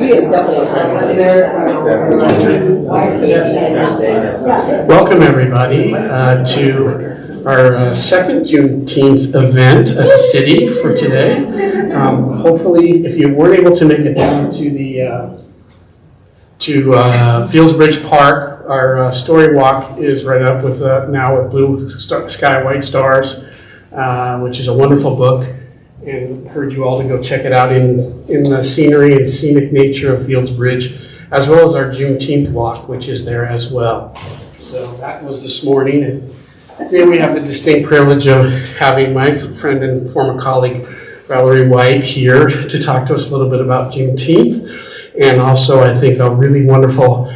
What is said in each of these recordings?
Welcome everybody to our second Juneteenth event at the city for today. Hopefully, if you weren't able to make it down to the Fields Bridge Park, our story walk is right up with now with Blue Sky, White Stars, which is a wonderful book. And encourage you all to go check it out in the scenery and scenic nature of Fields Bridge, as well as our Juneteenth walk, which is there as well. So that was this morning. And today we have the distinct privilege of having my friend and former colleague, Valerie White, here to talk to us a little bit about Juneteenth. And also, I think, a really wonderful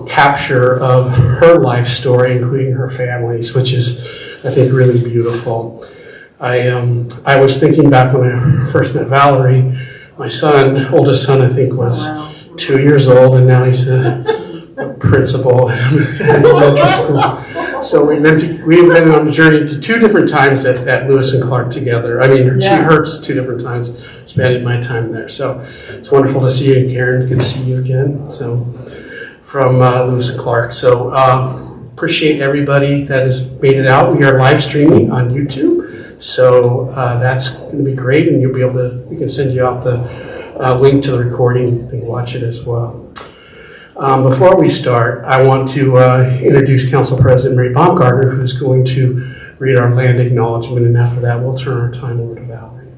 capture of her life story, including her family's, which is, I think, really beautiful. I was thinking back when I first met Valerie, my son, oldest son, I think was 2 years old, and now he's a principal in elementary school. So we've been on a journey to two different times at Lewis and Clark together. I mean, she hurts two different times, spending my time there. So it's wonderful to see you, and Karen, good to see you again. So from Lewis and Clark. So appreciate everybody that has made it out. We are live streaming on YouTube. So that's going to be great, and you'll be able to. We can send you out the link to the recording. You can watch it as well. Before we start, I want to introduce Council President Mary Baumgartner, who's going to read our land acknowledgement, and after that, we'll turn our time over to Valerie.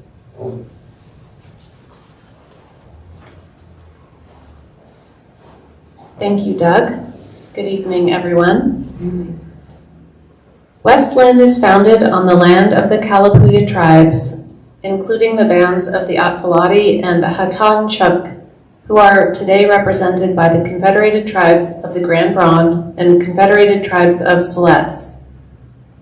Thank you, Doug. Good evening, everyone. Westland is founded on the land of the Kalapuya tribes, including the bands of the Atfalati and Hatanchuk, who are today represented by the Confederated Tribes of the Grand Ronde and Confederated Tribes of Siletz.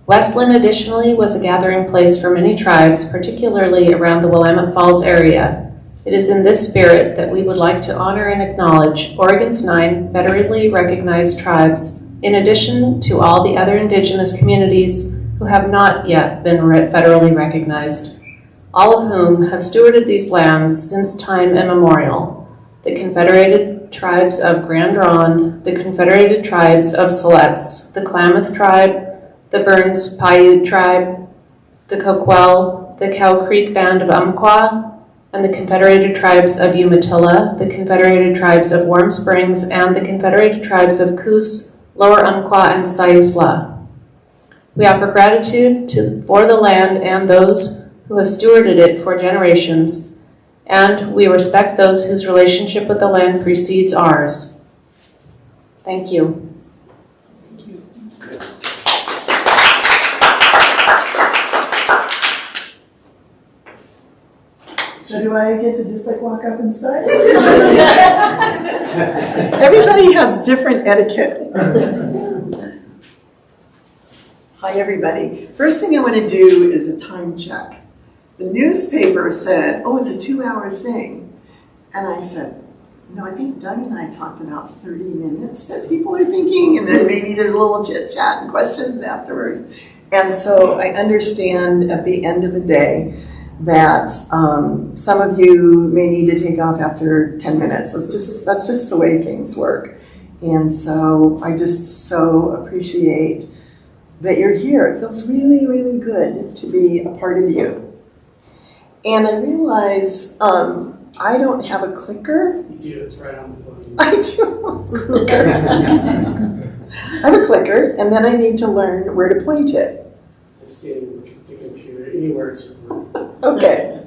Westland additionally was a gathering place for many tribes, particularly around the Willamette Falls area. It is in this spirit that we would like to honor and acknowledge Oregon's 9 federally recognized tribes, in addition to all the other indigenous communities who have not yet been federally recognized, all of whom have stewarded these lands since time immemorial: the Confederated Tribes of Grand Ronde, the Confederated Tribes of Siletz, the Klamath Tribe, the Burns Paiute Tribe, the Coquel, the Cow Creek Band of Umpqua, and the Confederated Tribes of Umatilla, the Confederated Tribes of Warm Springs, and the Confederated Tribes of Coos, Lower Umpqua, and Siuslaw. We offer gratitude for the land and those who have stewarded it for generations, and we respect those whose relationship with the land precedes ours. Thank you. So do I get to just walk up and start? Everybody has different etiquette. Hi everybody. First thing I want to do is a time check. The newspaper said, oh, it's a 2-hour thing. And I said, no, I think Doug and I talked about 30 minutes that people are thinking, and then maybe there's a little chit chat and questions afterward. And so I understand at the end of the day that some of you may need to take off after 10 minutes. That's just the way things work. And so I just so appreciate that you're here. It feels really, really good to be a part of you. And I realize I don't have a clicker. You do, it's right on the podium. I do have a clicker. I have a clicker, and then I need to learn where to point it. Just getting the computer anywhere it's Okay,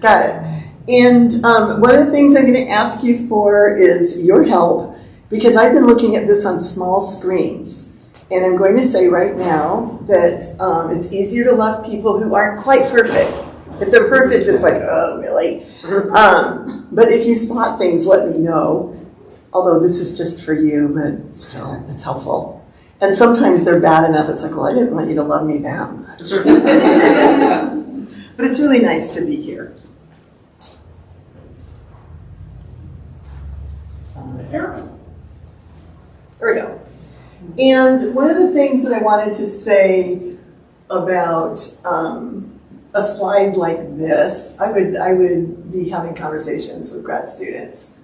got it. And one of the things I'm going to ask you for is your help, because I've been looking at this on small screens. And I'm going to say right now that it's easier to love people who aren't quite perfect. If they're perfect, it's like, oh, really? But if you spot things, let me know. Although this is just for you, but still, it's helpful. And sometimes they're bad enough, it's like, well, I didn't want you to love me that much. But it's really nice to be here. There we go. And one of the things that I wanted to say about a slide like this, I would be having conversations with grad students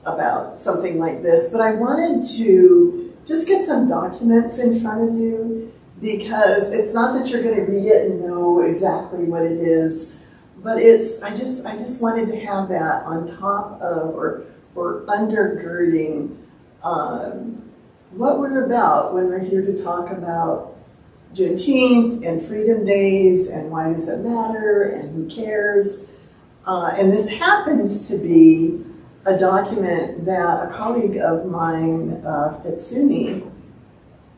about something like this, but I wanted to just get some documents in front of you, because it's not that you're going to read it and know exactly what it is, but I just wanted to have that on top of or undergirding what we're about when we're here to talk about Juneteenth and Freedom Days and why does it matter and who cares. And this happens to be a document that a colleague of mine at SUNY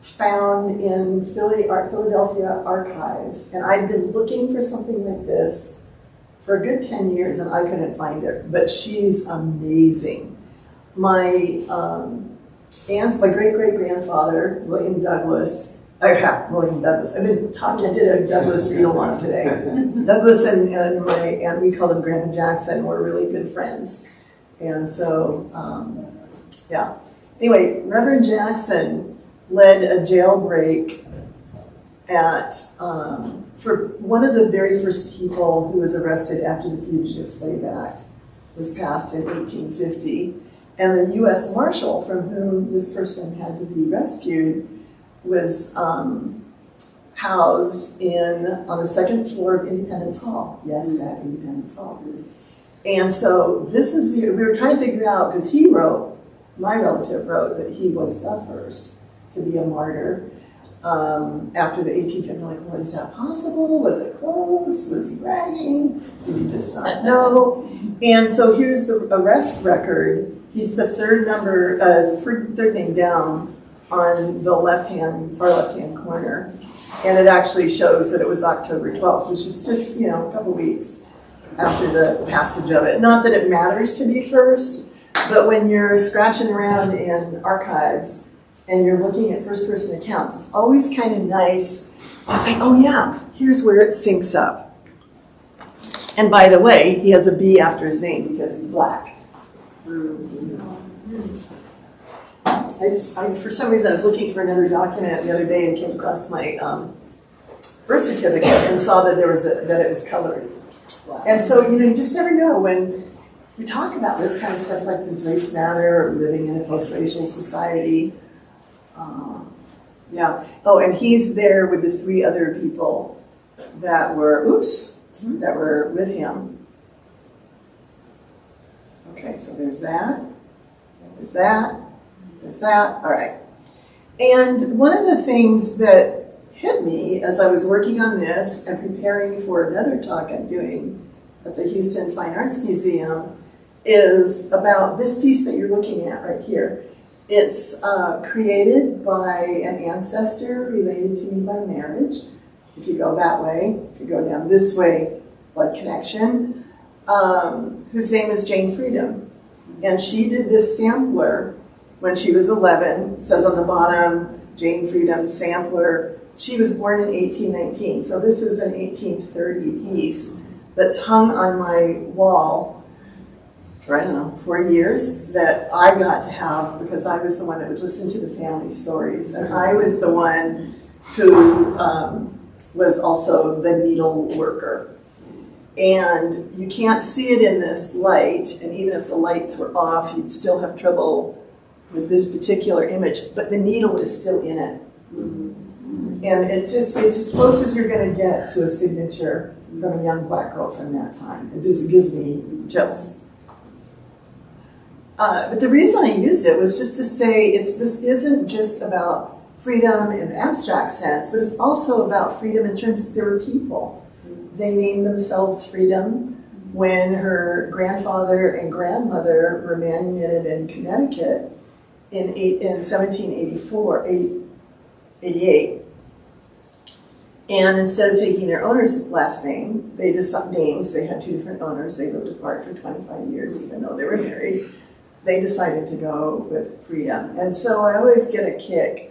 found in Philadelphia archives. And I'd been looking for something like this for a good 10 years and I couldn't find it, but she's amazing. My great-great-grandfather, William Douglas, I've been talking, I did a Douglas read-along today. Douglas and we called him Grandpa Jackson, were really good friends. And so, yeah. Anyway, Reverend Jackson led a jailbreak for one of the very first people who was arrested after the Fugitive Slave Act was passed in 1850. And the U.S. Marshal from whom this person had to be rescued was housed on the second floor of Independence Hall. Yes, that Independence Hall. And so we were trying to figure out, because my relative wrote that he was the first to be a martyr after the 1850. Like, well, is that possible? Was it close? Was he bragging? Did he just not know? And so here's the arrest record. He's the third name down on the far left-hand corner. And it actually shows that it was October 12th, which is just, a couple weeks after the passage of it. Not that it matters to be first, but when you're scratching around in archives and you're looking at first-person accounts, it's always kind of nice to say, oh yeah, here's where it syncs up. And by the way, he has a B after his name because he's black. For some reason, I was looking for another document the other day and came across my birth certificate and saw that that it was colored. And so, you just never know when we talk about this kind of stuff, like does race matter, or living in a post-racial society. Yeah. Oh, and he's there with the three other people that were with him. Okay, so there's that. There's that. There's that. All right. And one of the things that hit me as I was working on this and preparing for another talk I'm doing at the Houston Fine Arts Museum is about this piece that you're looking at right here. It's created by an ancestor related to me by marriage. If you go that way, if you go down this way, blood connection, whose name is Jane Freedom. And she did this sampler when she was 11. It says on the bottom, Jane Freedom sampler. She was born in 1819, so this is an 1830 piece that's hung on my wall for, 4 years, that I got to have because I was the one that would listen to the family stories. And I was the one who was also the needle worker. And you can't see it in this light, and even if the lights were off, you'd still have trouble with this particular image, but the needle is still in it. And it's as close as you're going to get to a signature from a young black girl from that time. It just gives me chills. But the reason I used it was just to say this isn't just about freedom in the abstract sense, but it's also about freedom in terms that there were people. They named themselves Freedom when her grandfather and grandmother were manumitted in Connecticut in 1788. And instead of taking their owner's last name, they had two different owners. They lived apart for 25 years, even though they were married. They decided to go with Freedom. And so I always get a kick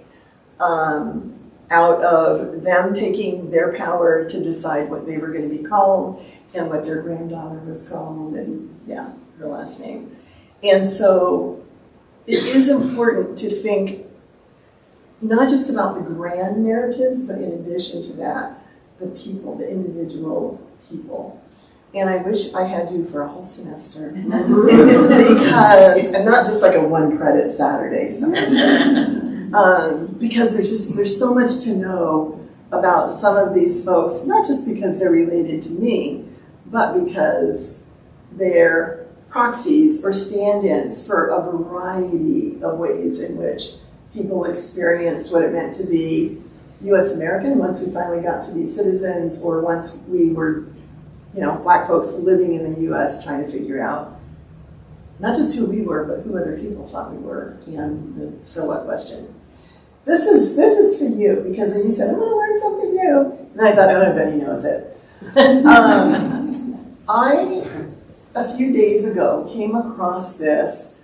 out of them taking their power to decide what they were going to be called and what their granddaughter was called, and her last name. And so it is important to think not just about the grand narratives, but in addition to that, the people, the individual people. And I wish I had you for a whole semester. Because, and not just like a 1-credit Saturday semester. Because there's so much to know about some of these folks, not just because they're related to me, but because they're proxies or stand-ins for a variety of ways in which people experienced what it meant to be U.S. American once we finally got to be citizens, or once we were, Black folks living in the U.S. trying to figure out not just who we were, but who other people thought we were, and the so what question. This is for you, because when you said, I want to learn something new, and I thought, oh, I bet he knows it. I, a few days ago, came across this.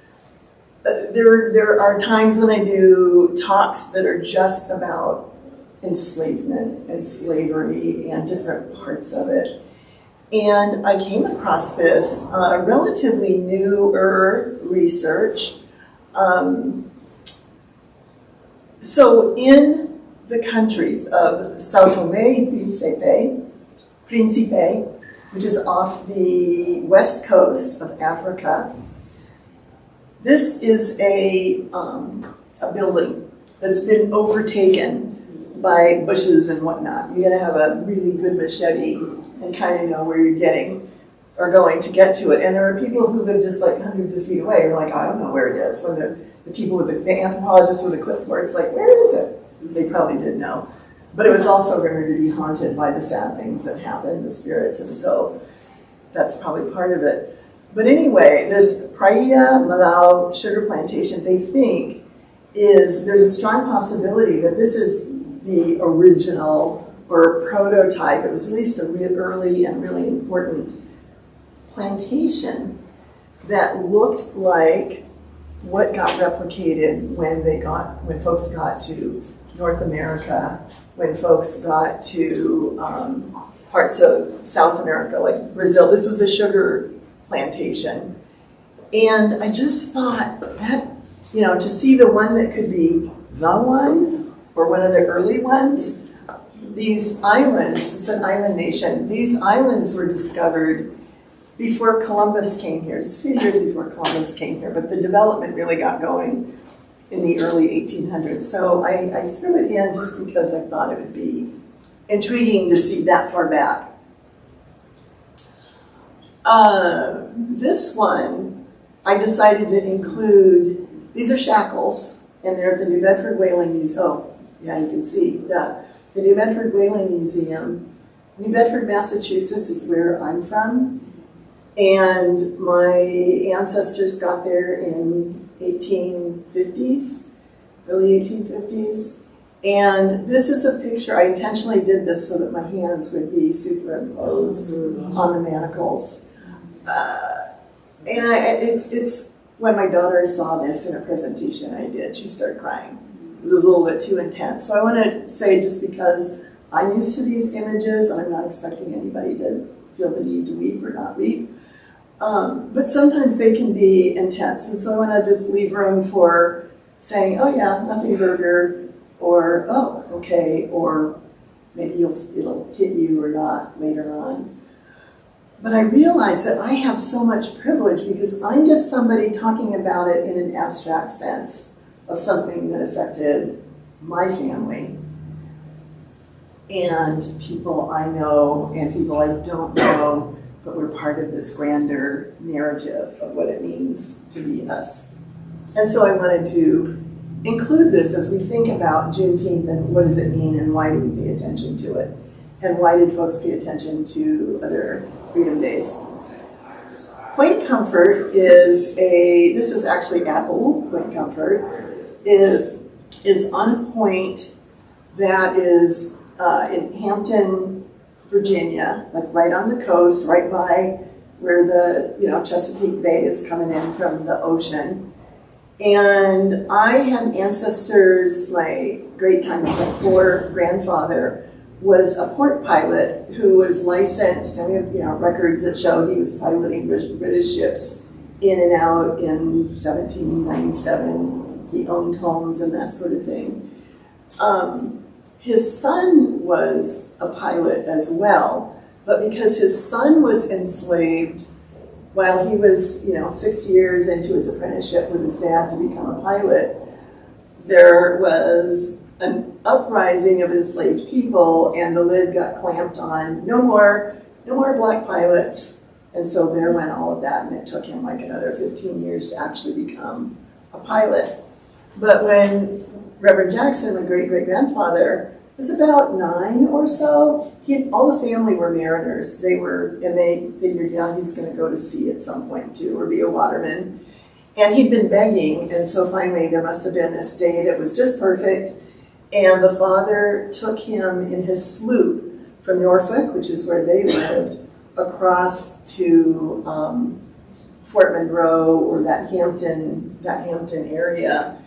There are times when I do talks that are just about enslavement and slavery and different parts of it. And I came across this relatively newer research. So in the countries of Sao Tome and Principe, which is off the west coast of Africa, this is a building that's been overtaken by bushes and whatnot. You gotta have a really good machete and kind of know where you're getting or going to get to it. And there are people who live just like hundreds of feet away. You're like, I don't know where it is. When the people with the anthropologists with the clipboards, like, where is it? They probably did know. But it was also rumored to be haunted by the sad things that happened, the spirits, and so that's probably part of it. But anyway, this Praia Malau sugar plantation, they think there's a strong possibility that this is the original or prototype. It was at least a real early and really important plantation that looked like what got replicated when folks got to North America, when folks got to parts of South America, like Brazil. This was a sugar plantation. And I just thought that, to see the one that could be the one, or one of the early ones, these islands, it's an island nation, these islands were discovered before Columbus came here. It's a few years before Columbus came here, but the development really got going in the early 1800s. So I threw it in just because I thought it would be intriguing to see that far back. This one, I decided to include, these are shackles, and they're at the New Bedford Whaling Museum. Oh, yeah, you can see that. The New Bedford Whaling Museum. New Bedford, Massachusetts is where I'm from. And my ancestors got there in 1850s, early 1850s. And this is a picture, I intentionally did this so that my hands would be superimposed on the manacles. It's when my daughter saw this in a presentation I did, she started crying. It was a little bit too intense. So I want to say, just because I'm used to these images, I'm not expecting anybody to feel the need to weep or not weep. But sometimes they can be intense. And so I want to just leave room for saying, oh yeah, nothing burger, or oh, okay, or maybe it'll hit you or not later on. But I realize that I have so much privilege because I'm just somebody talking about it in an abstract sense of something that affected my family and people I know and people I don't know, but we're part of this grander narrative of what it means to be us. And so I wanted to include this as we think about Juneteenth and what does it mean and why do we pay attention to it? And why did folks pay attention to other Freedom Days? Point Comfort is this is actually Apple Point Comfort, is on a point that is in Hampton, Virginia, like right on the coast, right by where the Chesapeake Bay is coming in from the ocean. And I had ancestors, my great grandfather was a port pilot who was licensed, and we have records that show he was piloting British ships in and out in 1797. He owned homes and that sort of thing. his son was a pilot as well, but because his son was enslaved while he was, 6 years into his apprenticeship with his dad to become a pilot, there was an uprising of enslaved people, and the lid got clamped on. No more black pilots. And so there went all of that, and it took him like another 15 years to actually become a pilot. But when Reverend Jackson, my great-great-grandfather, was about 9 or so, all the family were mariners. They figured, yeah, he's going to go to sea at some point too, or be a waterman. And he'd been begging, and so finally there must have been this day that was just perfect. And the father took him in his sloop from Norfolk, which is where they lived, across to Fort Monroe or that Hampton area.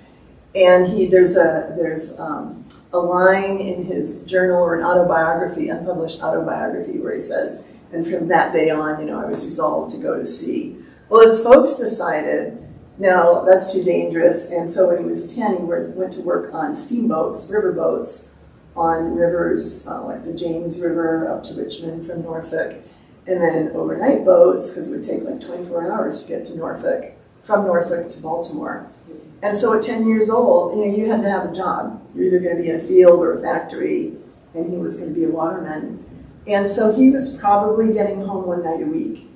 And there's a line in his journal or an autobiography, unpublished autobiography, where he says, and from that day on, I was resolved to go to sea. Well, his folks decided, no, that's too dangerous. And so when he was 10, he went to work on steamboats, riverboats, on rivers like the James River up to Richmond from Norfolk, and then overnight boats, because it would take like 24 hours to get to Norfolk, from Norfolk to Baltimore. And so at 10 years old, you had to have a job. You're either going to be in a field or a factory, and he was going to be a waterman. And so he was probably getting home one night a week.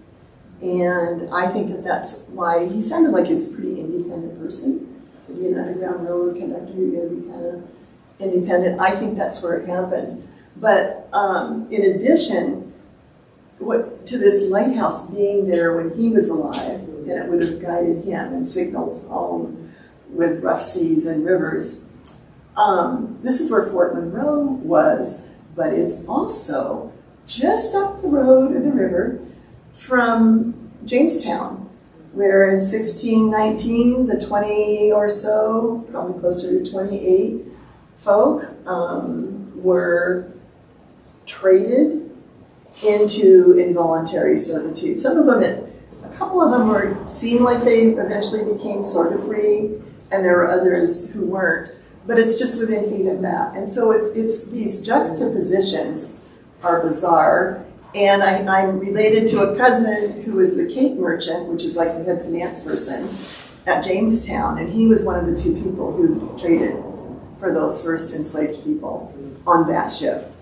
And I think that's why he sounded like he was a pretty independent person. To be an Underground Railroad conductor, you're going to be kind of independent. I think that's where it happened. But in addition to this lighthouse being there when he was alive, and it would have guided him and signaled home with rough seas and rivers, this is where Fort Monroe was, but it's also just up the road of the river from Jamestown, where in 1619, the 20 or so, probably closer to 28 folk were traded into involuntary servitude. Some of them, a couple of them seemed like they eventually became sort of free, and there were others who weren't. But it's just within feet of that. And so it's these juxtapositions are bizarre. And I'm related to a cousin who was the Cape merchant, which is like the head finance person at Jamestown. And he was one of the 2 people who traded for those first enslaved people on that ship.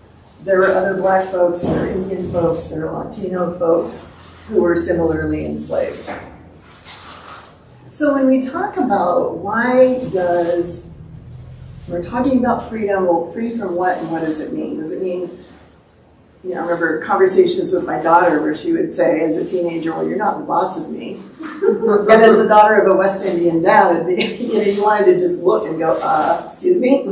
There were other black folks, there were Indian folks, there were Latino folks who were similarly enslaved. So when we talk about we're talking about freedom, well, free from what and what does it mean? Does it mean, I remember conversations with my daughter where she would say as a teenager, well, you're not the boss of me. And as the daughter of a West Indian dad, you wanted to just look and go, excuse me?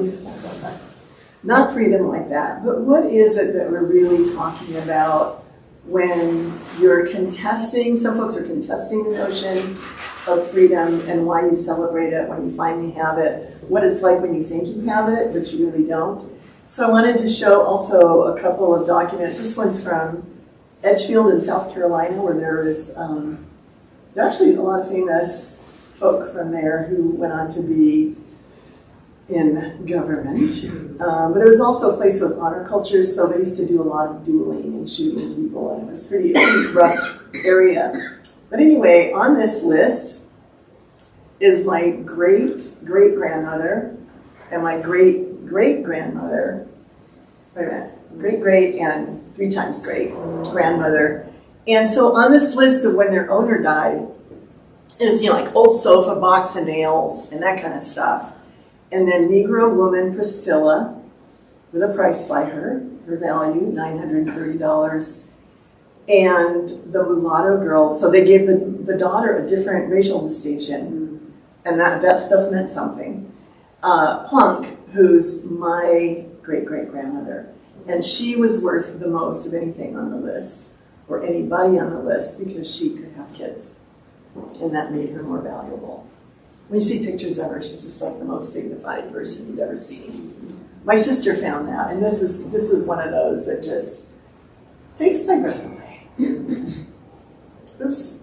Not freedom like that, but what is it that we're really talking about when you're contesting, some folks are contesting the notion of freedom and why you celebrate it when you finally have it, what it's like when you think you have it, but you really don't. So I wanted to show also a couple of documents. This one's from Edgefield in South Carolina, where there is there are actually a lot of famous folk from there who went on to be in government. But it was also a place with honor cultures, so they used to do a lot of dueling and shooting people, and it was a pretty rough area. But anyway, on this list is my great-great-grandmother and my great-great-grandmother, great-great and 3 times great-grandmother. And so on this list of when their owner died is, like old sofa, box of nails, and that kind of stuff. And then Negro woman Priscilla, with a price by her value, $930. And the mulatto girl, so they gave the daughter a different racial distinction, and that stuff meant something. Plunk, who's my great-great-grandmother, and she was worth the most of anything on the list, or anybody on the list, because she could have kids, and that made her more valuable. When you see pictures of her, she's just like the most dignified person you've ever seen. My sister found that, and this is one of those that just takes my breath away. Oops.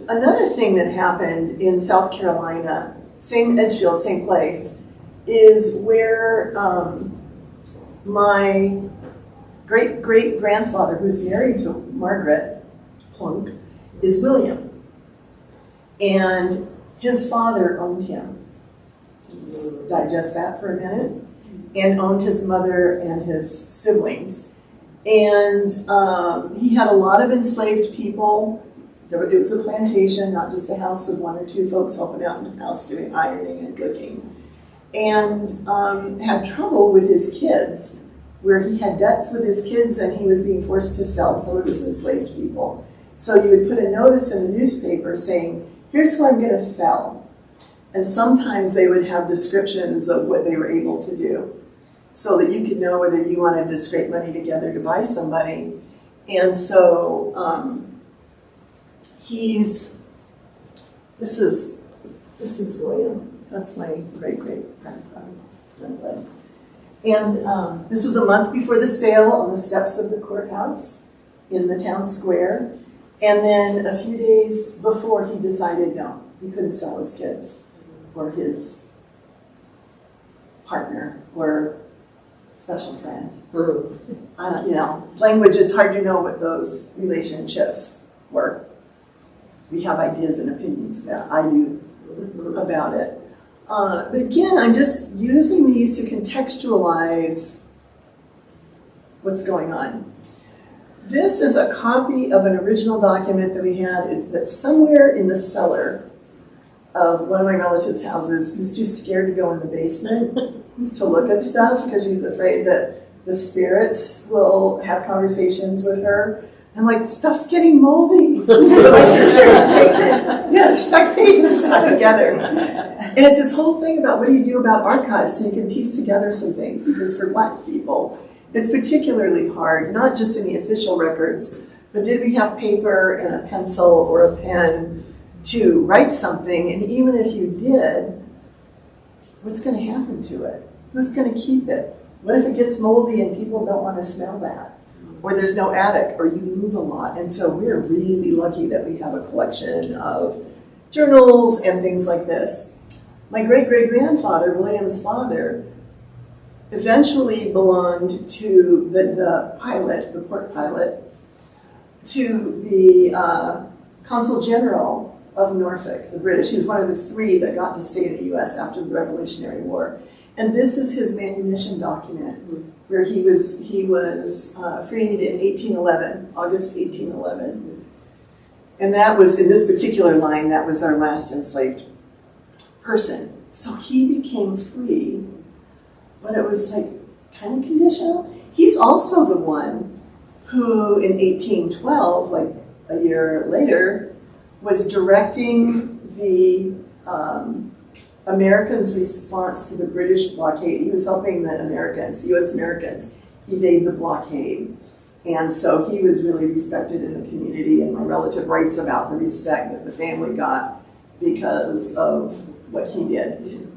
Another thing that happened in South Carolina, same Edgefield, same place, is where my great-great-grandfather, who's married to Margaret Plunk, is William. And his father owned him. So just digest that for a minute. And owned his mother and his siblings. And he had a lot of enslaved people. It was a plantation, not just a house with one or two folks helping out in the house doing ironing and cooking. And had trouble with his kids, where he had debts with his kids and he was being forced to sell some of his enslaved people. So you would put a notice in the newspaper saying, here's who I'm going to sell. And sometimes they would have descriptions of what they were able to do so that you could know whether you wanted to scrape money together to buy somebody. And so this is William. That's my great-great-grandfather. And this was a month before the sale on the steps of the courthouse in the town square. And then a few days before, he decided no, he couldn't sell his kids or his partner or special friend. Language, it's hard to know what those relationships were. We have ideas and opinions about, I do, about it. But again, I'm just using these to contextualize what's going on. This is a copy of an original document that we had that's somewhere in the cellar of one of my relatives' houses, who's too scared to go in the basement to look at stuff because she's afraid that the spirits will have conversations with her. I'm like, stuff's getting moldy. My sister would take it. Yeah, stuck pages are stuck together. And it's this whole thing about what do you do about archives so you can piece together some things, because for Black people, it's particularly hard, not just in the official records, but did we have paper and a pencil or a pen to write something? And even if you did, what's going to happen to it? Who's going to keep it? What if it gets moldy and people don't want to smell that? Or there's no attic, or you move a lot. And so we're really lucky that we have a collection of journals and things like this. My great-great-grandfather, William's father, eventually belonged to the pilot, the port pilot, to the Consul General of Norfolk, the British. He was one of the three that got to stay in the U.S. after the Revolutionary War. And this is his manumission document, where he was freed in 1811, August 1811. And that was, in this particular line, that was our last enslaved person. So he became free, but it was like kind of conditional. He's also the one who, in 1812, like a year later, was directing the Americans' response to the British blockade. He was helping the Americans, the U.S. Americans, evade the blockade. And so he was really respected in the community, and my relative writes about the respect that the family got because of what he did.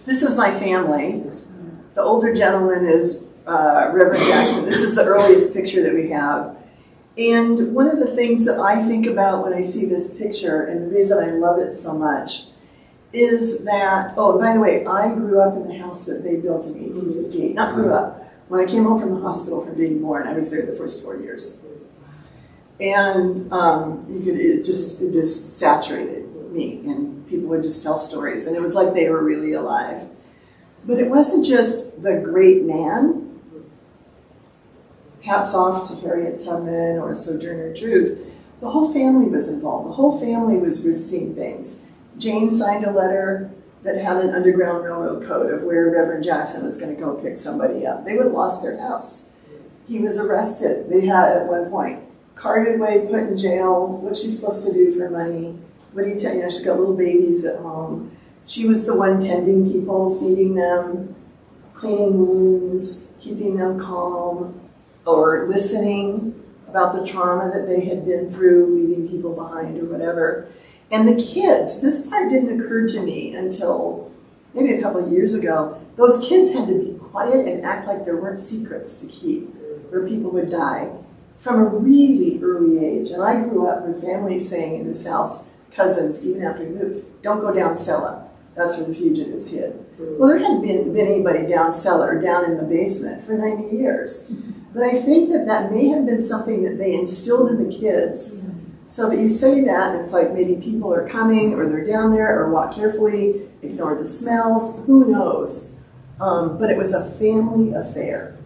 This is my family. The older gentleman is Reverend Jackson. This is the earliest picture that we have. And one of the things that I think about when I see this picture, and the reason I love it so much, is that, oh, by the way, I grew up in the house that they built in 1858. Not grew up. When I came home from the hospital from being born, I was there the first 4 years. And it just saturated me, and people would just tell stories, and it was like they were really alive. But it wasn't just the great man. Hats off to Harriet Tubman or Sojourner Truth. The whole family was involved. The whole family was risking things. Jane signed a letter that had an Underground Railroad code of where Reverend Jackson was going to go pick somebody up. They would have lost their house. He was arrested. They had, at one point, carted away, put in jail. What's she supposed to do for money? What do you tell you? She's got little babies at home. She was the one tending people, feeding them, cleaning wounds, keeping them calm, or listening about the trauma that they had been through, leaving people behind or whatever. And the kids, this part didn't occur to me until maybe a couple of years ago. Those kids had to be quiet and act like there weren't secrets to keep, or people would die from a really early age. And I grew up with families saying in this house, cousins, even after we moved, don't go down cellar. That's where the fugitives hid. Well, there hadn't been anybody down cellar, down in the basement for 90 years. But I think that may have been something that they instilled in the kids. So that you say that, it's like maybe people are coming, or they're down there, or walk carefully, ignore the smells, who knows. But it was a family affair.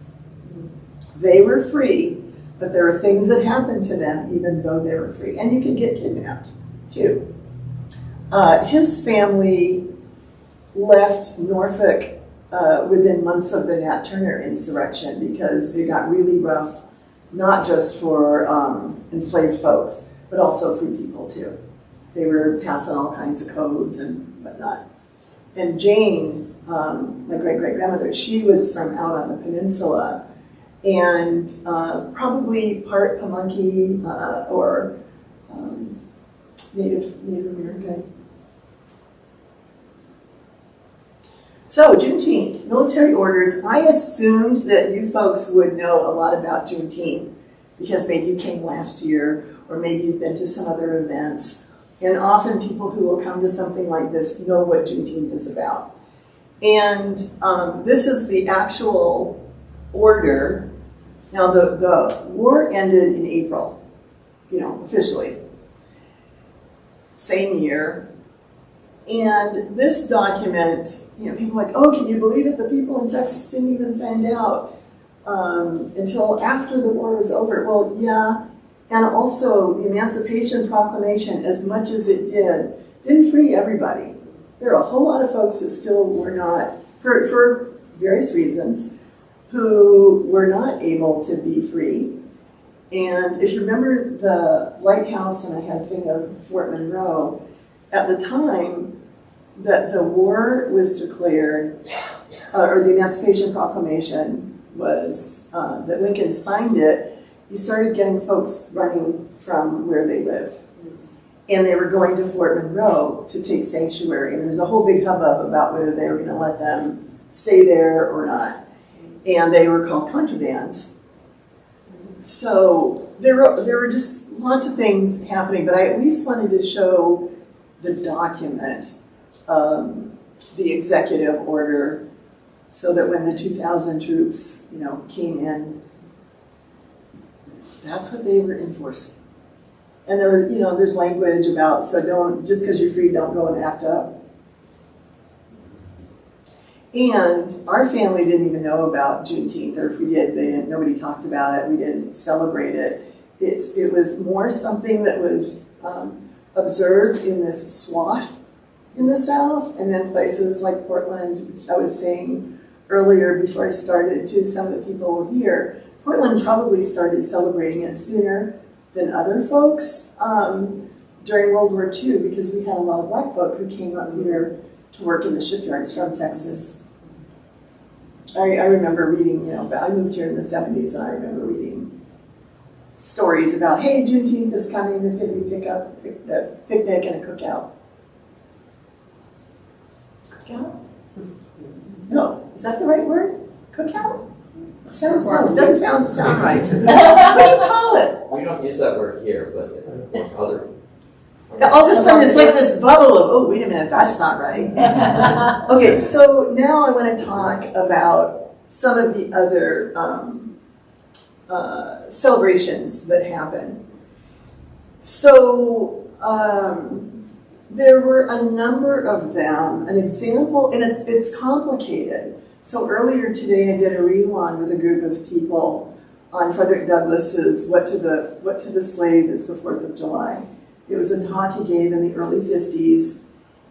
They were free, but there were things that happened to them even though they were free. And you could get kidnapped, too. His family left Norfolk within months of the Nat Turner insurrection because it got really rough, not just for enslaved folks, but also free people too. They were passing all kinds of codes and whatnot. And Jane, my great-great-grandmother, she was from out on the peninsula, and probably part Pamunkey or Native American. So, Juneteenth, military orders. I assumed that you folks would know a lot about Juneteenth because maybe you came last year or maybe you've been to some other events. And often people who will come to something like this know what Juneteenth is about. And this is the actual order. Now, the war ended in April, officially. Same year. And this document, people are like, oh, can you believe it? The people in Texas didn't even find out until after the war was over. Well, yeah. And also, the Emancipation Proclamation, as much as it didn't free everybody. There are a whole lot of folks that still were not, for various reasons, who were not able to be free. And if you remember the lighthouse, and I had a thing of Fort Monroe, at the time that the war was declared, or the Emancipation Proclamation was, that Lincoln signed it, he started getting folks running from where they lived. And they were going to Fort Monroe to take sanctuary. And there was a whole big hubbub about whether they were going to let them stay there or not. And they were called contrabands. So there were just lots of things happening, but I at least wanted to show the document, the executive order, so that when the 2,000 troops, came in, that's what they were enforcing. And there was, there's language about, so don't, just because you're free, don't go and act up. And our family didn't even know about Juneteenth, or if we did, nobody talked about it, we didn't celebrate it. It was more something that was observed in this swath in the South, and then places like Portland, which I was saying earlier before I started to some of the people here. Portland probably started celebrating it sooner than other folks during World War II, because we had a lot of black folk who came up here to work in the shipyards from Texas. I remember reading, I moved here in the 70s, and I remember reading stories about, hey, Juneteenth is coming, there's going to be a picnic and a cookout. Cookout? No, is that the right word? Cookout? Sounds no, it doesn't sound right. What do you call it? We don't use that word here, but other. All of a sudden, it's like this bubble of, oh, wait a minute, that's not right. Okay, so now I want to talk about some of the other celebrations that happen. So there were a number of them. An example, and it's complicated. So earlier today, I did a read-along with a group of people on Frederick Douglass's "What to the Slave is the 4th of July." It was a talk he gave in the early 50s,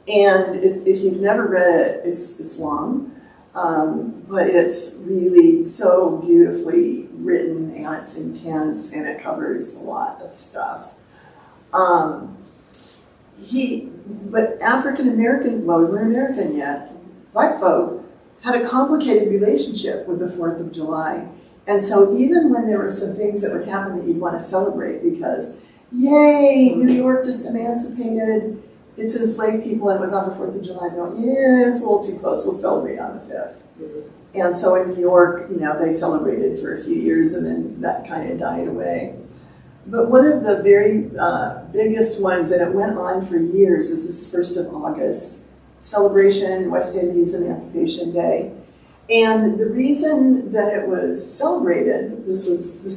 and if you've never read it, it's long, but it's really so beautifully written, and it's intense, and it covers a lot of stuff. But African American, well, we weren't American yet, black folk had a complicated relationship with the 4th of July. And so even when there were some things that would happen that you'd want to celebrate because, yay, New York just emancipated its enslaved people and it was on the 4th of July, going, yeah, it's a little too close, we'll celebrate on the 5th. Mm-hmm. And so in New York, they celebrated for a few years and then that kind of died away. But one of the very biggest ones, and it went on for years, is this 1st of August. celebration, West Indies Emancipation Day. And the reason that it was celebrated, this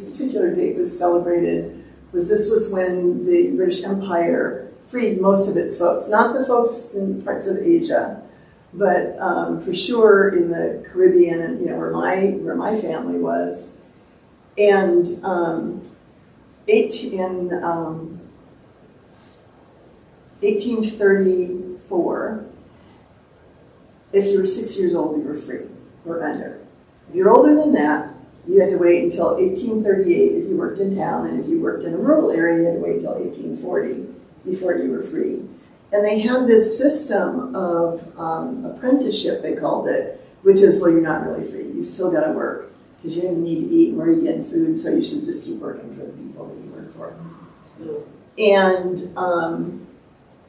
particular date was celebrated, this was when the British Empire freed most of its folks, not the folks in parts of Asia, but for sure in the Caribbean and where my family was. And 1834, if you were 6 years old, you were free or under. If you're older than that, you had to wait until 1838 if you worked in town, and if you worked in a rural area, you had to wait until 1840 before you were free. And they had this system of apprenticeship, they called it, which is, well, you're not really free. You still got to work because you need to eat. Where are you getting food? So you should just keep working for the people that you work for. And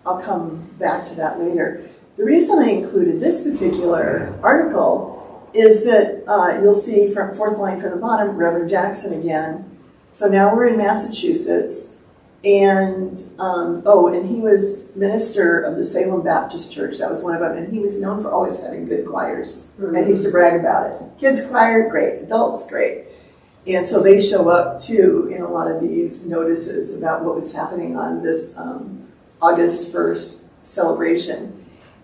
I'll come back to that later. The reason I included this particular article is that you'll see from fourth line from the bottom, Reverend Jackson again. So now we're in Massachusetts, and and he was minister of the Salem Baptist Church. That was one of them, and he was known for always having good choirs. And he used to brag about it. Kids choir, great. Adults, great. And so they show up too in a lot of these notices about what was happening on this August 1st celebration.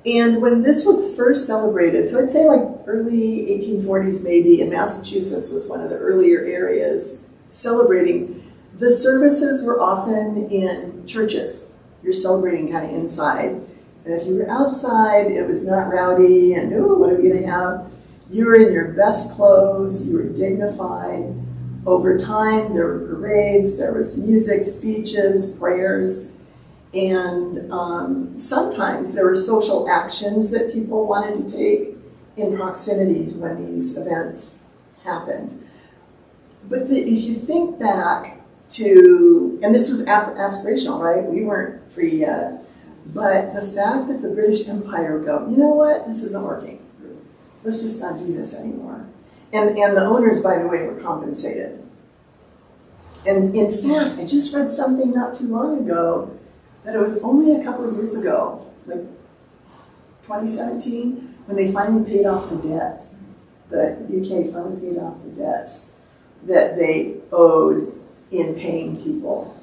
And when this was first celebrated, so I'd say like early 1840s maybe, and Massachusetts was one of the earlier areas celebrating, the services were often in churches. You're celebrating kind of inside. And if you were outside, it was not rowdy and, oh, what are we going to have? You were in your best clothes, you were dignified. Over time, there were parades, there was music, speeches, prayers. And sometimes there were social actions that people wanted to take in proximity to when these events happened. But if you think back to, and this was aspirational, right? We weren't free yet. But the fact that the British Empire go, you know what, this isn't working. Let's just not do this anymore. And the owners, by the way, were compensated. And in fact, I just read something not too long ago that it was only a couple of years ago, like 2017, when they finally paid off the debts. The UK finally paid off the debts that they owed in paying people.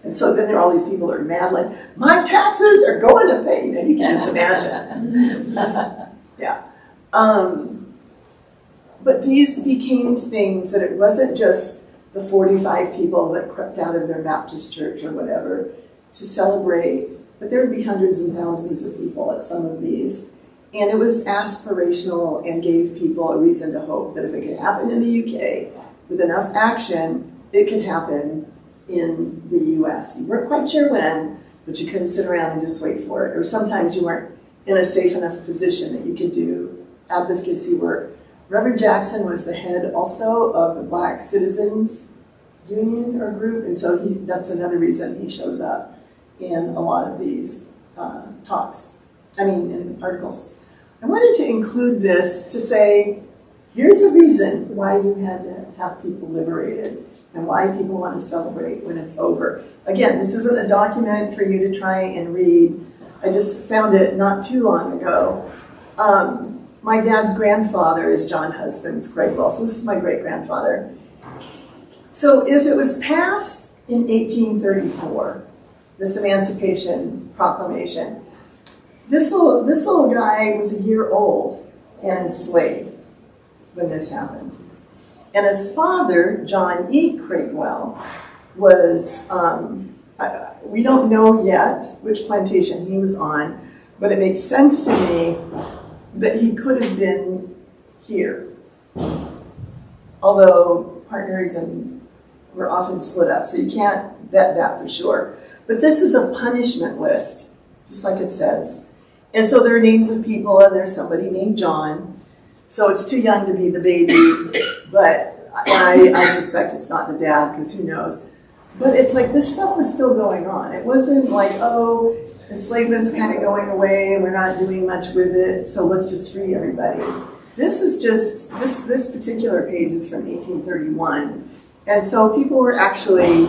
And so then there are all these people that are mad, like, my taxes are going to pay. You can just imagine. Yeah. But these became things that it wasn't just the 45 people that crept out of their Baptist church or whatever to celebrate, but there would be hundreds and thousands of people at some of these. And it was aspirational and gave people a reason to hope that if it could happen in the UK with enough action, it could happen in the US. You weren't quite sure when, but you couldn't sit around and just wait for it. Or sometimes you weren't in a safe enough position that you could do advocacy work. Reverend Jackson was the head also of the Black Citizens Union or group, and so that's another reason he shows up in a lot of these in articles. I wanted to include this to say, here's a reason why you had to have people liberated and why people want to celebrate when it's over. Again, this isn't a document for you to try and read. I just found it not too long ago. My dad's grandfather is John Husbands Craigwell, so this is my great-grandfather. So if it was passed in 1834, this Emancipation Proclamation, this little guy was a year old and enslaved when this happened. And his father, John E. Craigwell, was, we don't know yet which plantation he was on, but it makes sense to me that he could have been here. Although partners were often split up, so you can't bet that for sure. But this is a punishment list, just like it says. And so there are names of people, and there's somebody named John. So it's too young to be the baby, but I suspect it's not the dad, because who knows. But it's like this stuff was still going on. It wasn't like, oh, enslavement's kind of going away and we're not doing much with it, so let's just free everybody. This is just, this particular page is from 1831. And so people were actually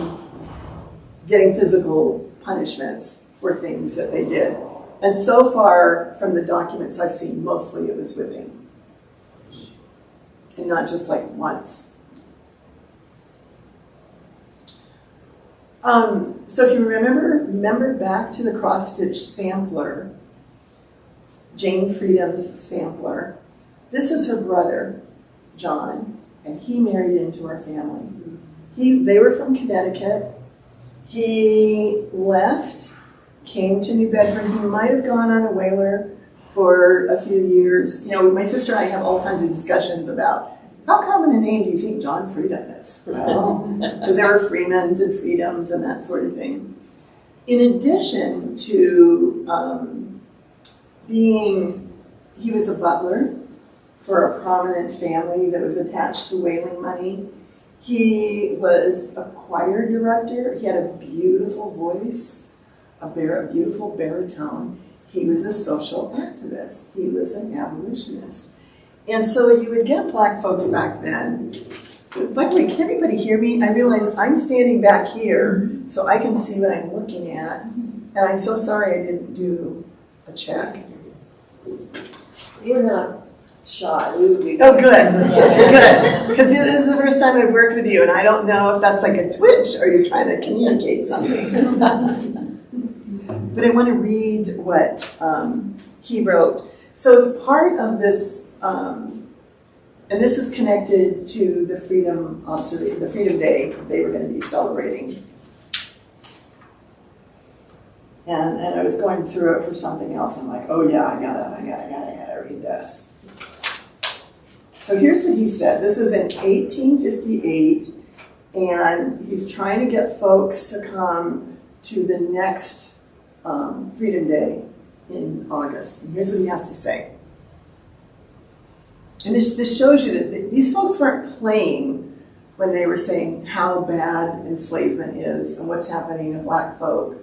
getting physical punishments for things that they did. And so far, from the documents I've seen, mostly it was whipping. And not just like once. So if you remember back to the cross-stitch sampler, Jane Freedom's sampler, this is her brother, John, and he married into our family. They were from Connecticut. He left, came to New Bedford. He might have gone on a whaler for a few years. You know, my sister and I have all kinds of discussions about how common a name do you think John Freedom is? Because there were Freemans and Freedoms and that sort of thing. In addition to he was a butler for a prominent family that was attached to whaling money. He was a choir director. He had a beautiful voice, a beautiful baritone. He was a social activist. He was an abolitionist. And so you would get black folks back then. By the way, can everybody hear me? I realize I'm standing back here so I can see what I'm looking at. And I'm so sorry I didn't do a check. You're not shy. We would be. Oh, good. Good. Because this is the first time I've worked with you, and I don't know if that's like a twitch or you're trying to communicate something. But I want to read what he wrote. So as part of this, and this is connected to the Freedom Day they were going to be celebrating. And I was going through it for something else. I'm like, oh yeah, I gotta read this. So here's what he said. This is in 1858, and he's trying to get folks to come to the next Freedom Day in August. And here's what he has to say. And this shows you that these folks weren't playing when they were saying how bad enslavement is and what's happening to black folk.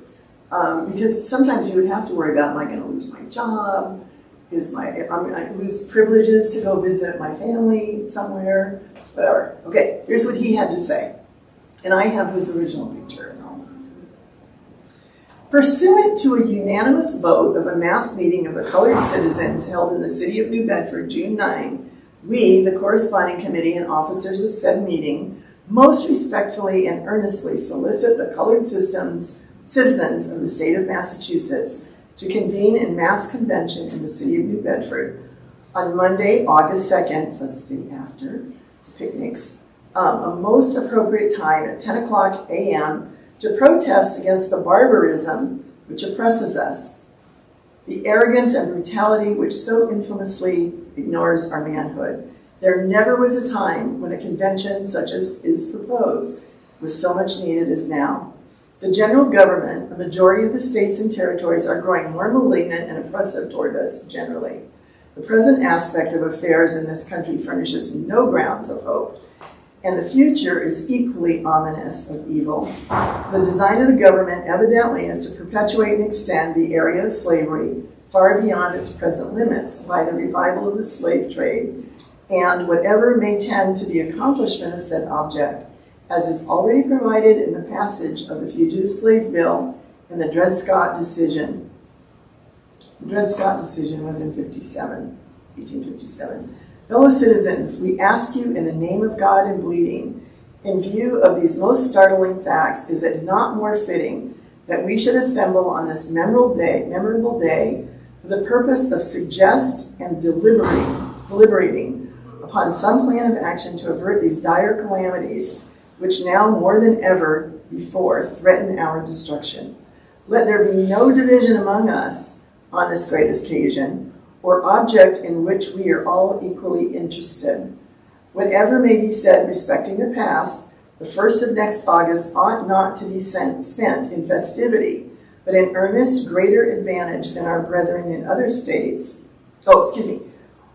Because sometimes you would have to worry about, am I going to lose my job? I lose privileges to go visit my family somewhere? Whatever. Okay, here's what he had to say. And I have his original picture. Pursuant to a unanimous vote of a mass meeting of the colored citizens held in the city of New Bedford, June 9, we, the corresponding committee and officers of said meeting, most respectfully and earnestly solicit the colored citizens of the state of Massachusetts to convene in mass convention in the city of New Bedford on Monday, August 2nd, so that's the day after picnics, a most appropriate time at 10 o'clock a.m. to protest against the barbarism which oppresses us, the arrogance and brutality which so infamously ignores our manhood. There never was a time when a convention such as is proposed was so much needed as now. The general government, a majority of the states and territories, are growing more malignant and oppressive toward us generally. The present aspect of affairs in this country furnishes no grounds of hope, and the future is equally ominous of evil. The design of the government evidently is to perpetuate and extend the area of slavery far beyond its present limits by the revival of the slave trade, and whatever may tend to the accomplishment of said object, as is already provided in the passage of the Fugitive Slave Bill and the Dred Scott decision. The Dred Scott decision was in 1857. Fellow citizens, we ask you in the name of God and bleeding, in view of these most startling facts, is it not more fitting that we should assemble on this memorable day for the purpose of suggest and deliberating upon some plan of action to avert these dire calamities which now more than ever before threaten our destruction. Let there be no division among us on this great occasion, or object in which we are all equally interested. Whatever may be said respecting the past, the 1st of next August ought not to be spent in festivity, but in earnest greater advantage than our brethren in other states,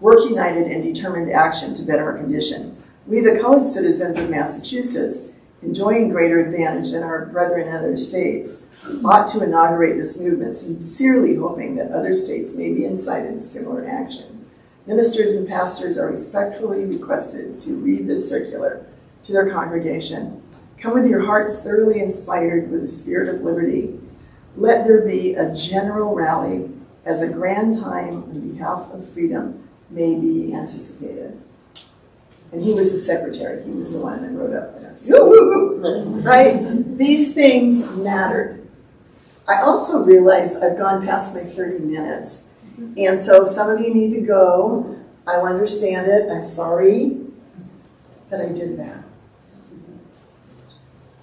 work united in determined action to better our condition. We, the colored citizens of Massachusetts, enjoying greater advantage than our brethren in other states, ought to inaugurate this movement, sincerely hoping that other states may be incited to similar action. Ministers and pastors are respectfully requested to read this circular to their congregation. Come with your hearts thoroughly inspired with the spirit of liberty. Let there be a general rally as a grand time on behalf of freedom may be anticipated. And he was the secretary. He was the one that wrote up that. Right? These things mattered. I also realize I've gone past my 30 minutes. And so if some of you need to go, I'll understand it. I'm sorry that I did that.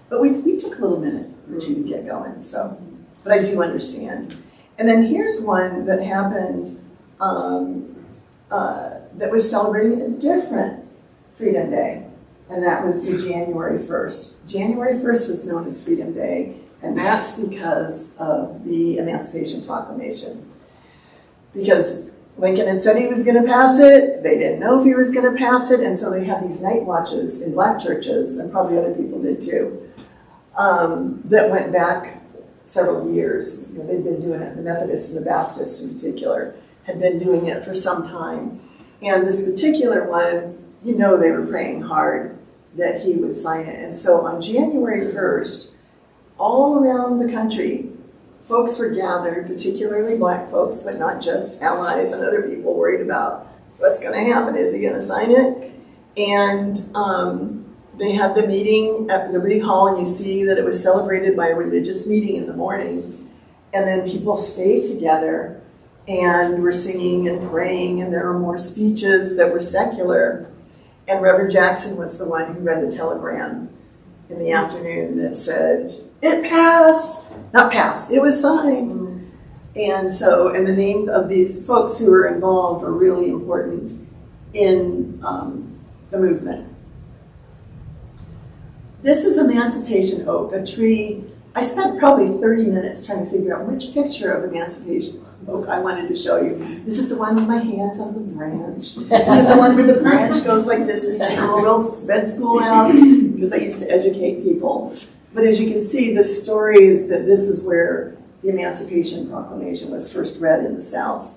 But we took a little minute or two to get going, so, but I do understand. And then here's one that happened that was celebrating a different Freedom Day, and that was the January 1st. January 1st was known as Freedom Day, and that's because of the Emancipation Proclamation. Because Lincoln had said he was going to pass it, they didn't know if he was going to pass it, and so they had these night watches in black churches, and probably other people did too, that went back several years. You know, they'd been doing it, the Methodists and the Baptists in particular had been doing it for some time. And this particular one, you know, they were praying hard that he would sign it. And so on January 1st, all around the country, folks were gathered, particularly black folks, but not just, allies and other people worried about what's going to happen. Is he going to sign it? And they had the meeting at Liberty Hall, and you see that it was celebrated by a religious meeting in the morning. And then people stayed together and were singing and praying, and there were more speeches that were secular. And Reverend Jackson was the one who read the telegram in the afternoon that said, it passed! Not passed, it was signed. And so, and the name of these folks who were involved are really important in the movement. This is Emancipation Oak, a tree. I spent probably 30 minutes trying to figure out which picture of Emancipation Oak I wanted to show you. Is it the one with my hands on the branch? Is it the one where the branch goes like this in school, red schoolhouse? Because I used to educate people. But as you can see, the story is that this is where the Emancipation Proclamation was first read in the South.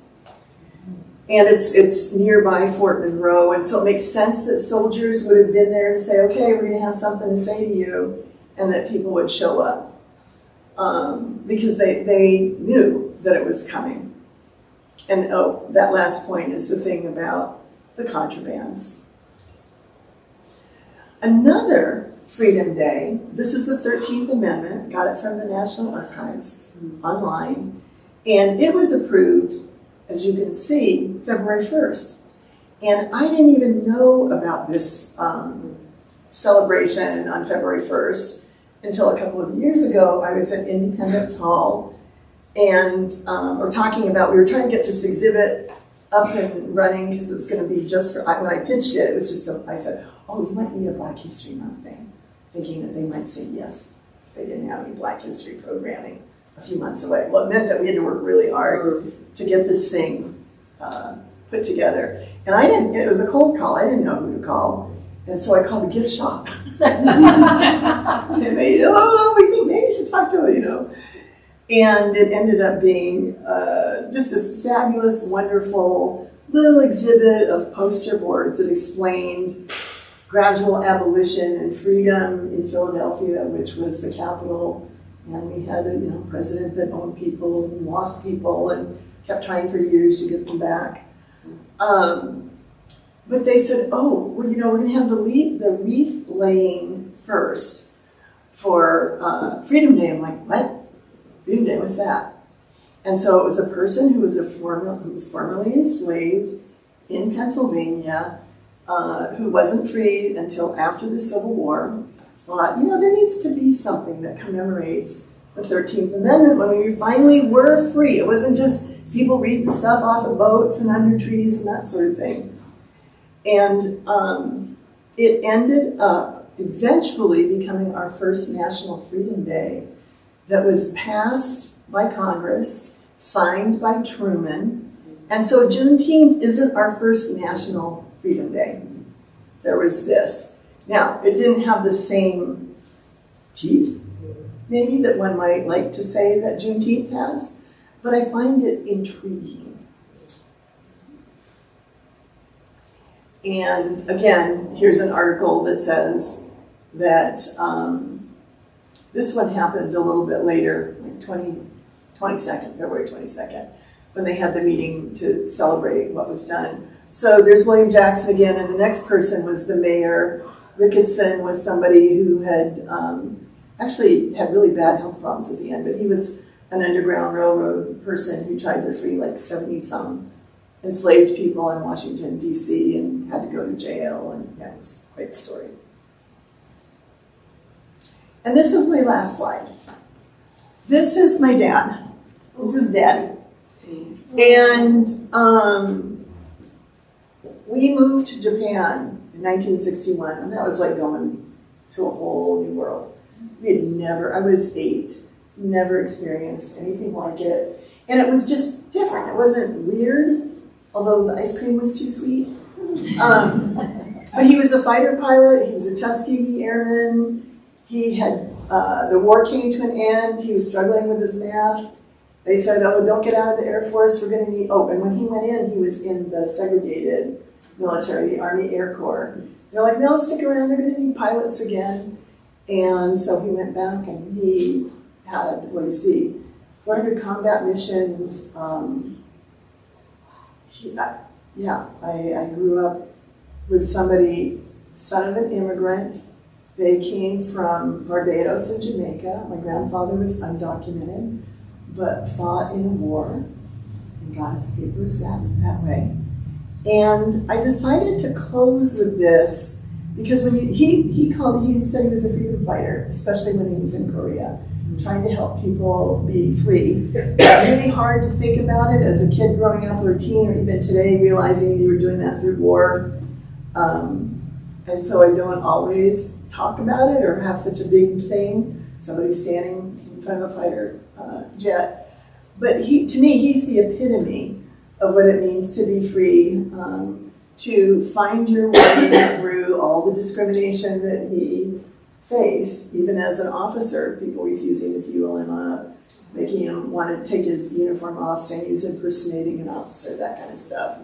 And it's nearby Fort Monroe, and so it makes sense that soldiers would have been there to say, okay, we're going to have something to say to you, and that people would show up. Because they knew that it was coming. And oh, that last point is the thing about the contrabands. Another Freedom Day, this is the 13th Amendment, got it from the National Archives online, and it was approved, as you can see, February 1st. And I didn't even know about this celebration on February 1st until a couple of years ago. I was at Independence Hall, and we were trying to get this exhibit up and running because it was going to be just for, when I pitched it, it was just, I said, oh, you might be a Black History Month thing, thinking that they might say yes if they didn't have any Black History programming a few months away. Well, it meant that we had to work really hard to get this thing put together. And it was a cold call. I didn't know who to call. And so I called the gift shop. And they, we think maybe you should talk to her, you know. And it ended up being just this fabulous, wonderful little exhibit of poster boards that explained gradual abolition and freedom in Philadelphia, which was the capital. And we had a president that owned people and lost people and kept trying for years to get them back. But they said, oh, well, we're going to have the wreath laying first for Freedom Day. I'm like, what? Freedom Day, what's that? And so it was a person who was formerly enslaved in Pennsylvania, who wasn't freed until after the Civil War. Thought, there needs to be something that commemorates the 13th Amendment when we finally were free. It wasn't just people reading stuff off of boats and under trees and that sort of thing. And it ended up eventually becoming our first National Freedom Day that was passed by Congress, signed by Truman. And so Juneteenth isn't our first National Freedom Day. There was this. Now, it didn't have the same teeth, maybe, that one might like to say that Juneteenth has, but I find it intriguing. And again, here's an article that says that this one happened a little bit later, like February 22nd. when they had the meeting to celebrate what was done. So there's William Jackson again, and the next person was the mayor. Ricketson was somebody who had actually had really bad health problems at the end, but he was an Underground Railroad person who tried to free like 70-some enslaved people in Washington, D.C., and had to go to jail, and yeah, it was quite a story. And this is my last slide. This is my dad. This is Daddy. And we moved to Japan in 1961, and that was like going to a whole new world. We had never, I was 8, never experienced anything like it. And it was just different. It wasn't weird, although the ice cream was too sweet. But he was a fighter pilot. He was a Tuskegee Airman. He had, the war came to an end. He was struggling with his math. They said, oh, don't get out of the Air Force. We're going to need, oh, and when he went in, he was in the segregated military, the Army Air Corps. They're like, no, stick around. They're going to need pilots again. And so he went back and he had, well, you see, 400 combat missions. I grew up with somebody, son of an immigrant. They came from Barbados and Jamaica. My grandfather was undocumented, but fought in a war and got his papers that way. And I decided to close with this because when he said he was a freedom fighter, especially when he was in Korea, trying to help people be free. Really hard to think about it as a kid growing up or a teen, or even today realizing you were doing that through war. And so I don't always talk about it or have such a big thing, somebody standing in front of a fighter jet. But to me, he's the epitome of what it means to be free, to find your way through all the discrimination that he faced, even as an officer, people refusing to fuel him up, making him want to take his uniform off, saying he was impersonating an officer, that kind of stuff.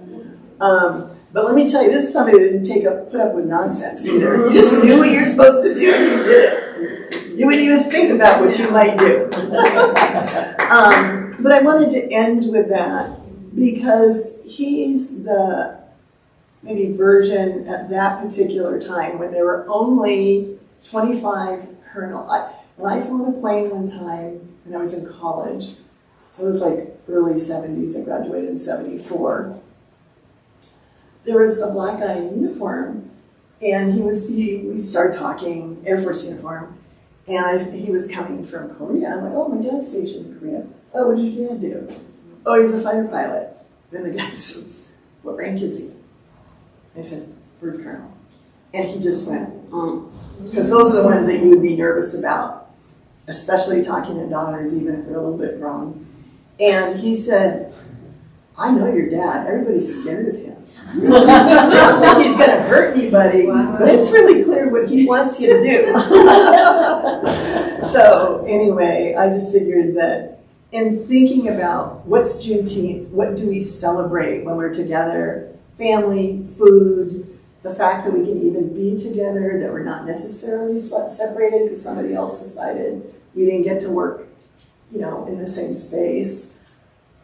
But let me tell you, this is somebody that didn't put up with nonsense either. You just knew what you're supposed to do and you did it. You wouldn't even think about what you might do. But I wanted to end with that because he's the maybe version at that particular time when there were only 25 colonel. When I flew on a plane one time when I was in college, so it was like early 70s, I graduated in 74. There was a black guy in uniform, and we started talking, Air Force uniform, and he was coming from Korea. I'm like, oh, my dad's stationed in Korea. Oh, what did your dad do? Oh, he's a fighter pilot. Then the guy says, what rank is he? I said, bird colonel. And he just went, because those are the ones that you would be nervous about, especially talking to daughters, even if they're a little bit wrong. And he said, I know your dad. Everybody's scared of him. I don't think he's going to hurt anybody, but it's really clear what he wants you to do. So anyway, I just figured that in thinking about what's Juneteenth, what do we celebrate when we're together, family, food, the fact that we can even be together, that we're not necessarily separated because somebody else decided we didn't get to work, in the same space.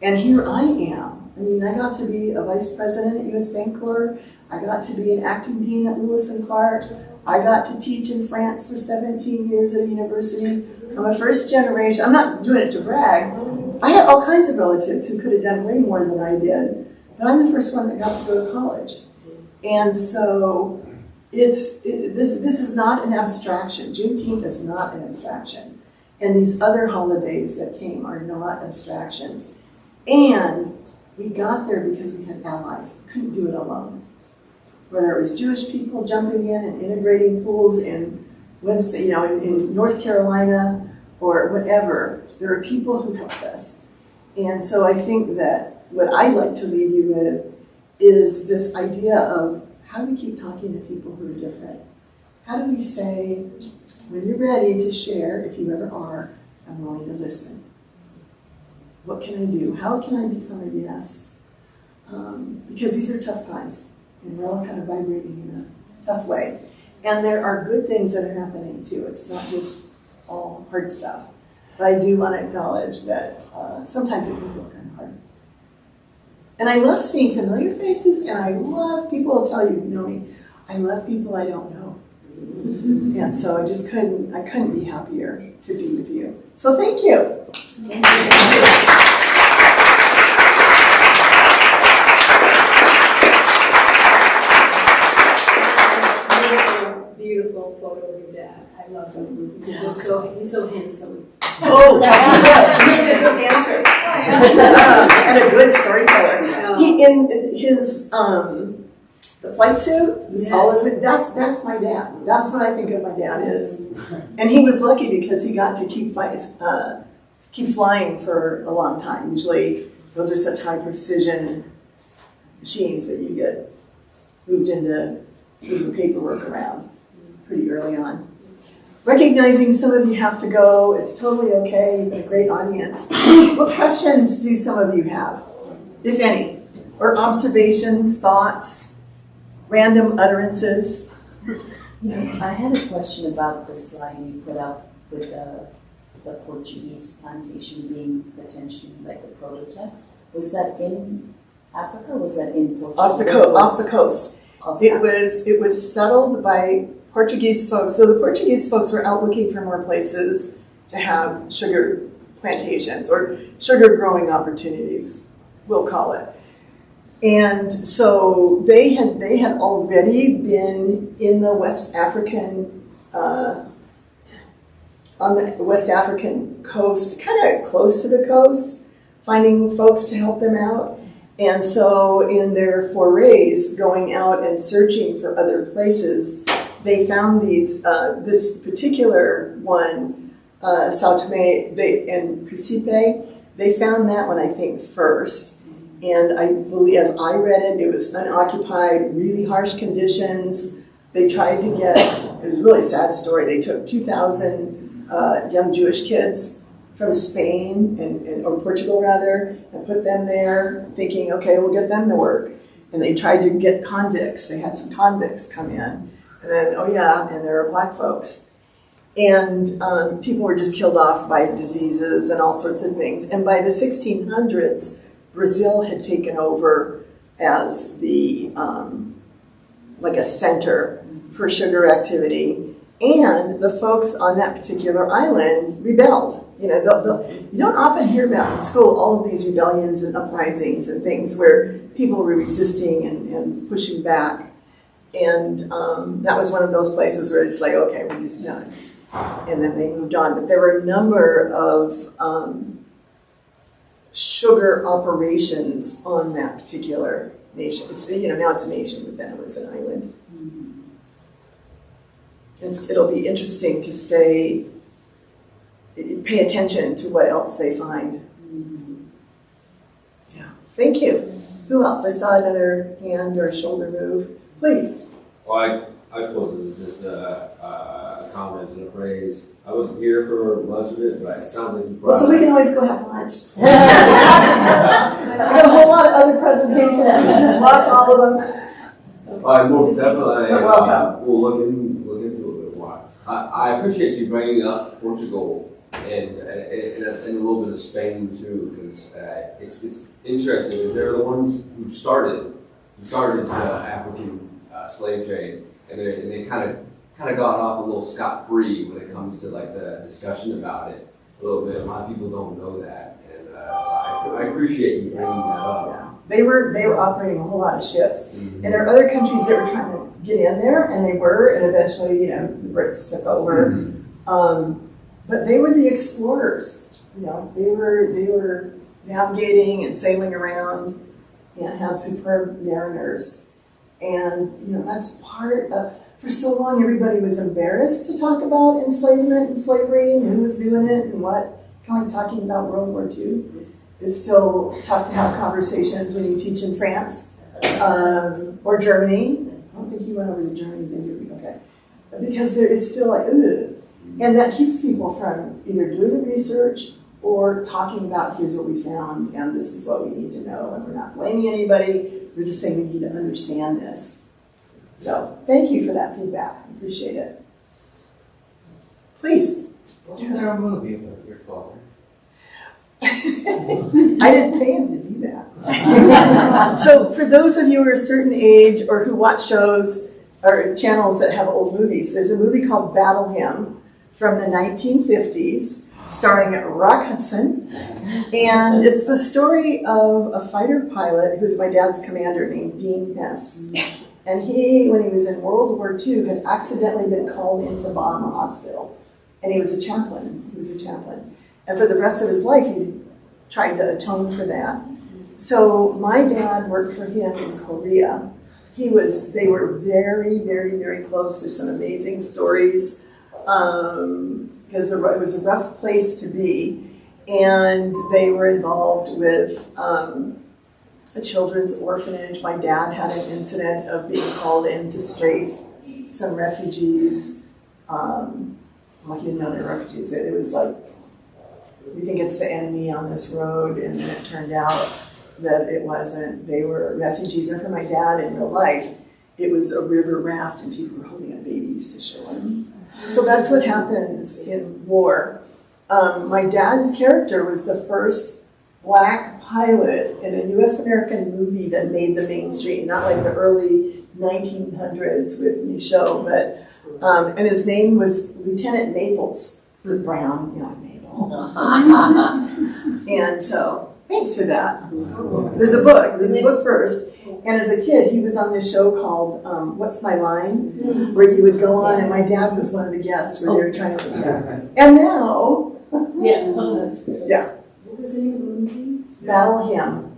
And here I am. I mean, I got to be a vice president at US Bancorp. I got to be an acting dean at Lewis and Clark. I got to teach in France for 17 years at a university. I'm a first generation. I'm not doing it to brag. I had all kinds of relatives who could have done way more than I did, but I'm the first one that got to go to college. And so this is not an abstraction. Juneteenth is not an abstraction. And these other holidays that came are not abstractions. And we got there because we had allies. We couldn't do it alone. Whether it was Jewish people jumping in and integrating pools in Wednesday, in North Carolina or whatever, there are people who helped us. And so I think that what I'd like to leave you with is this idea of how do we keep talking to people who are different? How do we say, when you're ready to share, if you ever are, I'm willing to listen. What can I do? How can I become a yes? Because these are tough times, and we're all kind of vibrating in a tough way. And there are good things that are happening too. It's not just all hard stuff. But I do want to acknowledge that sometimes it can feel kind of hard. And I love seeing familiar faces, and I love people will tell you know me. I love people I don't know. And so I couldn't be happier to be with you. So thank you. Beautiful photo of your dad. I love him. He's just he's so handsome. Oh, he's a good dancer and a good storyteller. He in his the flight suit, all of it. That's my dad. That's what I think of my dad is. And he was lucky because he got to keep flying for a long time. Usually, those are such high precision machines that you get moved into moving paperwork around pretty early on. Recognizing some of you have to go, it's totally okay. You've been a great audience. What questions do some of you have, if any? Or observations, thoughts, random utterances? I had a question about the slide you put up with the Portuguese plantation being potentially like the prototype. Was that in Africa or was that in Portugal? Off the coast. It was settled by Portuguese folks. So the Portuguese folks were out looking for more places to have sugar plantations or sugar growing opportunities, we'll call it. And so they had already been in the West African on the West African coast, kind of close to the coast, finding folks to help them out. And so in their forays, going out and searching for other places, they found this particular one, Sao Tome and Principe. They found that one, I think, first. And I believe, as I read it, it was unoccupied, really harsh conditions. They tried to get, it was a really sad story, they took 2,000 young Jewish kids from Spain, or Portugal rather, and put them there thinking, okay, we'll get them to work. And they tried to get convicts. They had some convicts come in. And then, oh yeah, and there are black folks. And people were just killed off by diseases and all sorts of things. And by the 1600s, Brazil had taken over as the, like a center for sugar activity. And the folks on that particular island rebelled. You don't often hear about in school all of these rebellions and uprisings and things where people were resisting and pushing back. And that was one of those places where it's like, okay, we're just done. And then they moved on. But there were a number of sugar operations on that particular nation. Now it's a nation, but then it was an island. It'll be interesting to pay attention to what else they find. Yeah. Thank you. Who else? I saw another hand or shoulder move. Please. Well, I suppose it was just a comment and a phrase. I wasn't here for much of it, but it sounds like you brought Well, so we can always go have lunch. We got a whole lot of other presentations. You can just watch all of them. Most definitely. You're welcome. We'll look into a bit more. I appreciate you bringing up Portugal and a little bit of Spain too, because it's interesting because they're the ones who started the African slave trade, and they kind of got off a little scot-free when it comes to like the discussion about it a little bit. A lot of people don't know that, and I appreciate you bringing that up. Yeah. They were operating a whole lot of ships, and there are other countries that were trying to get in there, and they were, and eventually, the Brits took over. But they were the explorers. They were navigating and sailing around, and had superb mariners, and that's part of. For so long, everybody was embarrassed to talk about enslavement and slavery and who was doing it and what. Kind of like talking about World War II. It's still tough to have conversations when you teach in France or Germany. I don't think you went over to Germany, did you? Okay. Because it's still like, ugh. And that keeps people from either doing the research or talking about, here's what we found, and this is what we need to know. And we're not blaming anybody. We're just saying we need to understand this. So thank you for that feedback. I appreciate it. Please. Wasn't there a movie about your father? I didn't pay him to do that. So for those of you who are a certain age or who watch shows or channels that have old movies, there's a movie called Battle Hymn from the 1950s starring Rock Hudson. And it's the story of a fighter pilot who's my dad's commander named Dean Hess. And he, when he was in World War II, had accidentally been called into bomb a hospital. And he was a chaplain. And for the rest of his life, he tried to atone for that. So my dad worked for him in Korea. They were very, very, very close. There's some amazing stories because it was a rough place to be. And they were involved with a children's orphanage. My dad had an incident of being called in to strafe some refugees. He didn't know they were refugees. It was like, we think it's the enemy on this road, and then it turned out that it wasn't. They were refugees, and for my dad in real life, it was a river raft, and people were holding up babies to show him. So that's what happens in war. My dad's character was the first Black pilot in a U.S. American movie that made the mainstream, not like the early 1900s with Michaud, but and his name was Lieutenant Maples, for Brown, Mabel. And so, thanks for that. There's a book first, and as a kid, he was on this show called What's My Line, where you would go on, and my dad was one of the guests where they were trying to, and now, That's good. yeah, What was the name of the movie? Battle Hymn,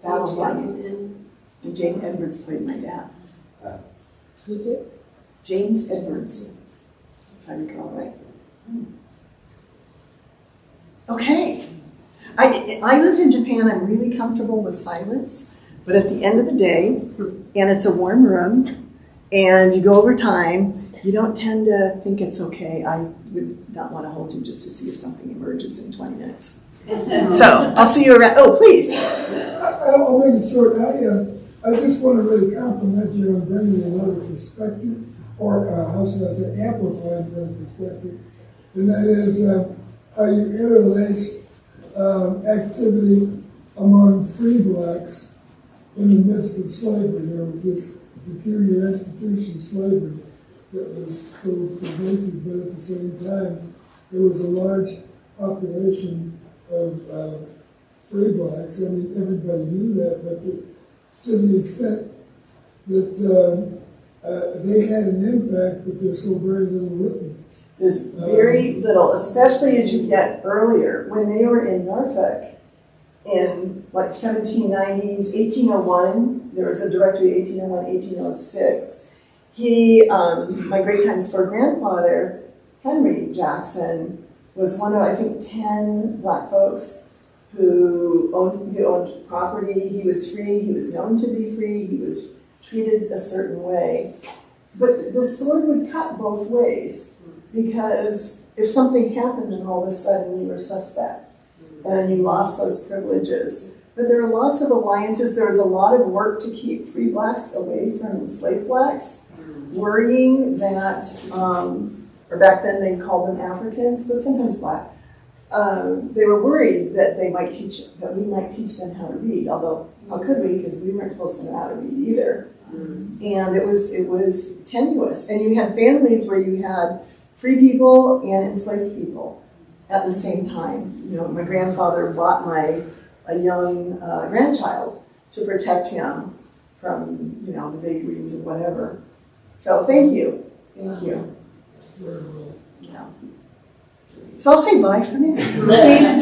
Battle Hymn. And Jane Edwards played my dad. Who did? James Edwards, if I recall right. Okay. I lived in Japan. I'm really comfortable with silence, but at the end of the day, and it's a warm room, and you go over time, you don't tend to think it's okay. I would not want to hold you just to see if something emerges in 20 minutes. So I'll see you around. Oh, please. I'll make it short. I just want to really compliment you on bringing another perspective, or how should I say, amplifying another perspective, and that is how you interlaced activity among free blacks in the midst of slavery. There was this peculiar institution, slavery, that was so pervasive, but at the same time, there was a large population of free blacks. I mean, everybody knew that, but to the extent that they had an impact, but there's so very little written. There's very little, especially as you get earlier. When they were in Norfolk in like 1790s, 1801, there was a directory, 1801, 1806. My great-times-for grandfather, Henry Jackson, was one of, I think, 10 black folks who owned property. He was free, he was known to be free, he was treated a certain way. But the sword would cut both ways, because if something happened and all of a sudden you were suspect, and you lost those privileges. But there are lots of alliances. There was a lot of work to keep free blacks away from enslaved blacks, worrying that, or back then they called them Africans, but sometimes black. They were worried that we might teach them how to read, although how could we, because we weren't supposed to know how to read either. And it was tenuous. And you had families where you had free people and enslaved people at the same time. My grandfather bought a young grandchild to protect him from, the vagaries of whatever. So thank you. Yeah. So I'll say bye for now.